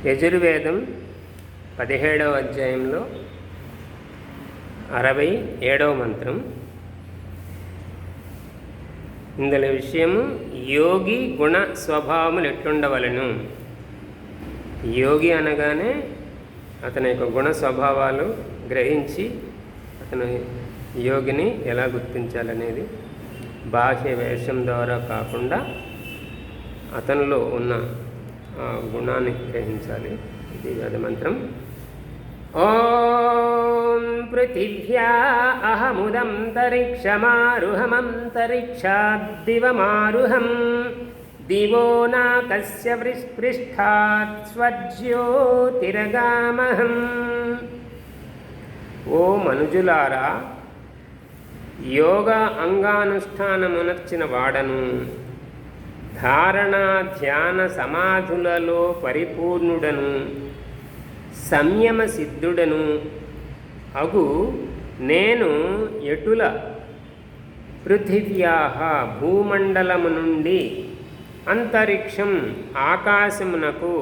యజుర్వేదం 17వ అధ్యాయంలో 67వ మంత్రం. ఇందులో విషయము యోగి గుణ స్వభావములు ఎట్లుండవలను. యోగి అనగానే అతని యొక్క గుణ స్వభావాలు గ్రహించి అతను యోగిని ఎలా గుర్తించాలనేది బాహ్య వేషం ద్వారా కాకుండా అతనిలో ఉన్న గుణాన్ని గ్రహించాలి. ఇది వేదమంత్రం. ఓం పృథివ్యా అహముదంతరిక్షమారుహమంతరిక్షాద్దివమారుహం దివో నాకస్య పృష్ఠాత్ స్వజ్యోతిరగామహం. ఓ మనుజులారా, యోగ అంగానుష్ఠానమునర్చిన వాడను, ధారణ ధ్యాన సమాధులలో పరిపూర్ణుడను, సంయమ సిద్ధుడను అగు నేను ఎటుల పృథివ్యాహ భూమండలము నుండి అంతరిక్షం ఆకాశమునకు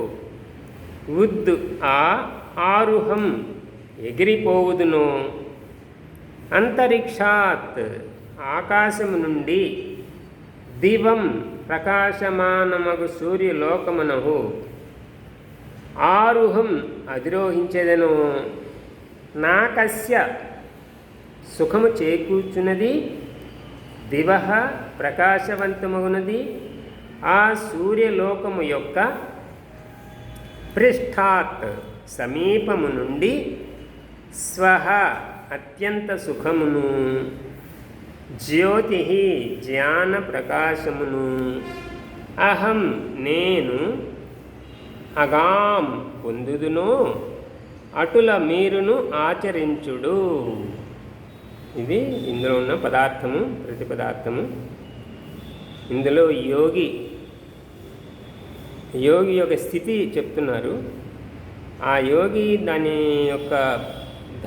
ఆరుహం ఎగిరిపోవుదునో, అంతరిక్షాత్ ఆకాశము నుండి దివం ప్రకాశమానమగు సూర్యలోకమునకు ఆరుహం అధిరోహించెదను. నాకస్య సుఖము చేకూర్చున్నది, దివః ప్రకాశవంతమగునది, ఆ సూర్యలోకము యొక్క పృష్ఠాత్ సమీపము నుండి స్వహ అత్యంత సుఖమును, జ్యోతి జ్ఞాన ప్రకాశమును, అహం నేను అగాం పొందుదును, అటుల మీరును ఆచరించుడు. ఇది ఇందులో ఉన్న పదార్థము, ప్రతి పదార్థము. ఇందులో యోగి యొక్క స్థితి చెప్తున్నారు. ఆ యోగి దాని యొక్క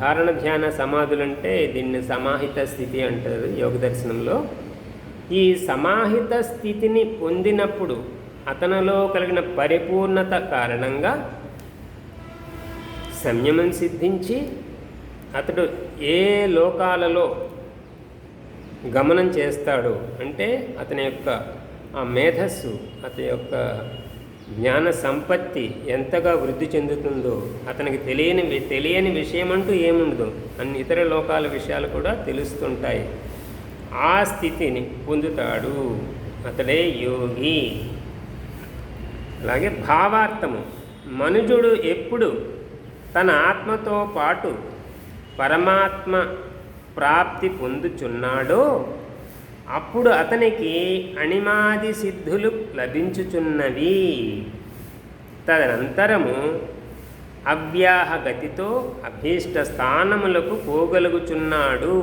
ధారణ ధ్యాన సమాధులంటే దీన్ని సమాహిత స్థితి అంటారు యోగ దర్శనంలో. ఈ సమాహిత స్థితిని పొందినప్పుడు అతనిలో కలిగిన పరిపూర్ణత కారణంగా సంయమం సిద్ధించి అతడు ఏ లోకాలలో గమనం చేస్తాడు అంటే అతని యొక్క ఆ మేధస్సు, అతని యొక్క జ్ఞాన సంపత్తి ఎంతగా వృద్ధి చెందుతుందో, అతనికి తెలియని విషయం అంటూ ఏముండదు, అన్ని ఇతర లోకాల విషయాలు కూడా తెలుస్తుంటాయి. ఆ స్థితిని పొందుతాడు, అతడే యోగి. అలాగే భావార్థము, మనుజుడు ఎప్పుడు తన ఆత్మతో పాటు పరమాత్మ ప్రాప్తి పొందుచున్నాడో అప్పుడు అతనికి అణిమాది సిద్ధులు లభించుచున్నవి. తదనంతరము అవ్యాహ గతితో అభీష్ట స్థానములకు పోగలుగుచున్నాడు,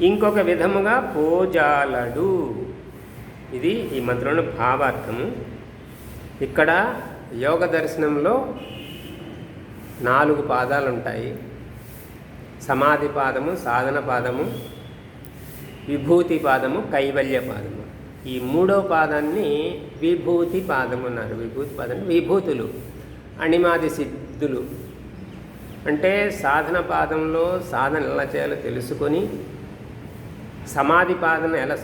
ఇంకొక విధముగా పోజాలడు. ఇది ఈ మంత్రంలో భావార్థము. ఇక్కడ యోగ దర్శనంలో 4 పాదాలు ఉంటాయి. సమాధి పాదము, సాధన పాదము, విభూతి పాదము, కైవల్య పాదము. ఈ 3వ పాదాన్ని విభూతి పాదము అన్నారు. విభూతి పాదం విభూతులు, అణిమాది సిద్ధులు. అంటే సాధన పాదంలో సాధన ఎలా చేయాలో తెలుసుకొని, సమాధి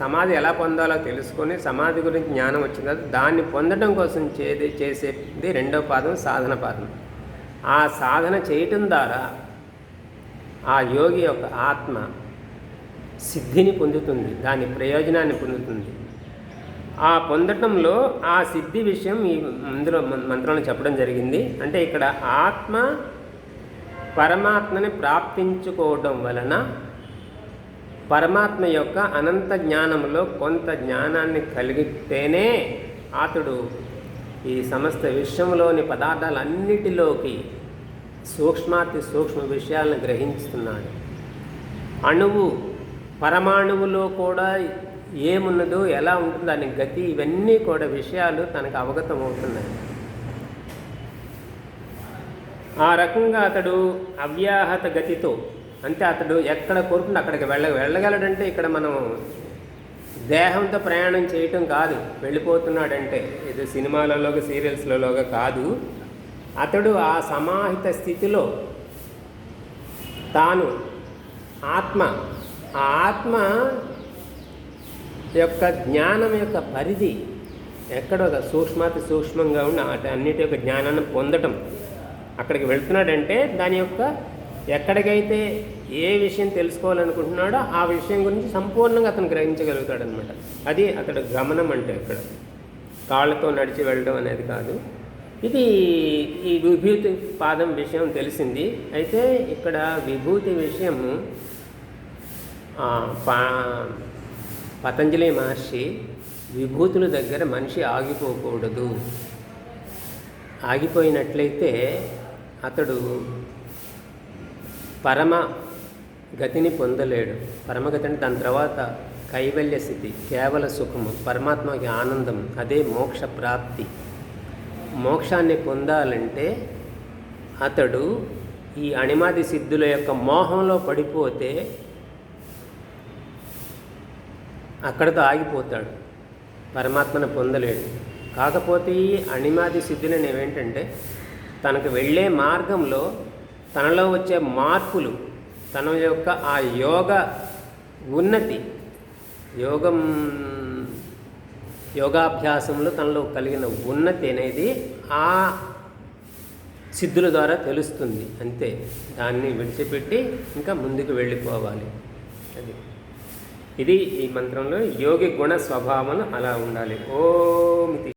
సమాధి ఎలా పొందాలో తెలుసుకొని, సమాధి గురించి జ్ఞానం వచ్చిన తర్వాత దాన్ని పొందడం కోసం చేసేది 2వ పాదం సాధన పాదం. ఆ సాధన చేయటం ద్వారా ఆ యోగి యొక్క ఆత్మ సిద్ధిని పొందుతుంది, దాని ప్రయోజనాన్ని పొందుతుంది. ఆ పొందటంలో ఆ సిద్ధి విషయం ఈ మంత్రంలో చెప్పడం జరిగింది. అంటే ఇక్కడ ఆత్మ పరమాత్మని ప్రాప్తించుకోవడం వలన పరమాత్మ యొక్క అనంత జ్ఞానంలో కొంత జ్ఞానాన్ని కలిగితేనే అతడు ఈ సమస్త విశ్వంలోని పదార్థాలన్నిటిలోకి సూక్ష్మాతి సూక్ష్మ విషయాలను గ్రహిస్తున్నాడు. అణువు పరమాణువులో కూడా ఏమున్నదో, ఎలా ఉంటుందో దాని గతి, ఇవన్నీ కూడా విషయాలు తనకు అవగతం అవుతున్నాయి. ఆ రకంగా అతడు అవ్యాహత గతితో, అంటే అతడు ఎక్కడ కోరుకుంటే అక్కడికి వెళ్ళగలడంటే ఇక్కడ మనం దేహంతో ప్రయాణం చేయటం కాదు, వెళ్ళిపోతున్నాడంటే ఏదో సినిమాలలోగా సీరియల్స్లలోగా కాదు. అతడు ఆ సమాహిత స్థితిలో తాను ఆత్మ, ఆ ఆత్మ యొక్క జ్ఞానం యొక్క పరిధి ఎక్కడో సూక్ష్మాతి సూక్ష్మంగా ఉన్న అన్నిటి యొక్క జ్ఞానాన్ని పొందటం. అక్కడికి వెళ్తున్నాడంటే దాని యొక్క ఎక్కడికైతే ఏ విషయం తెలుసుకోవాలనుకుంటున్నాడో ఆ విషయం గురించి సంపూర్ణంగా అతను గ్రహించగలుగుతాడనమాట. అది అతడు గమనం అంటే అక్కడ కాళ్ళతో నడిచి వెళ్ళడం అనేది కాదు. ఇది ఈ విభూతి పాదం విషయం తెలిసింది. అయితే ఇక్కడ విభూతి విషయం పతంజలి మహర్షి విభూతుల దగ్గర మనిషి ఆగిపోకూడదు, ఆగిపోయినట్లయితే అతడు పరమ గతిని పొందలేడు. పరమగతి అంటే దాని తర్వాత కైవల్య స్థితి, కేవల సుఖము, పరమాత్మకి ఆనందం, అదే మోక్ష ప్రాప్తి. మోక్షాన్ని పొందాలంటే అతడు ఈ అణిమాది సిద్ధుల యొక్క మోహంలో పడిపోతే అక్కడితో ఆగిపోతాడు, పరమాత్మను పొందలేడు. కాకపోతే ఈ అణిమాది సిద్ధులను ఏమేంటంటే తనకు వెళ్ళే మార్గంలో తనలో వచ్చే మార్పులు, తన యొక్క ఆ యోగ ఉన్నతి, యోగాభ్యాసంలో తనలో కలిగిన ఉన్నతి అనేది ఆ సిద్ధుల ద్వారా తెలుస్తుంది. అంతే, దాన్ని విడిచిపెట్టి ఇంకా ముందుకు వెళ్ళిపోవాలి. ఇది ఈ మంత్రంలో యోగి గుణ స్వభావం అలా ఉండాలి. ఓం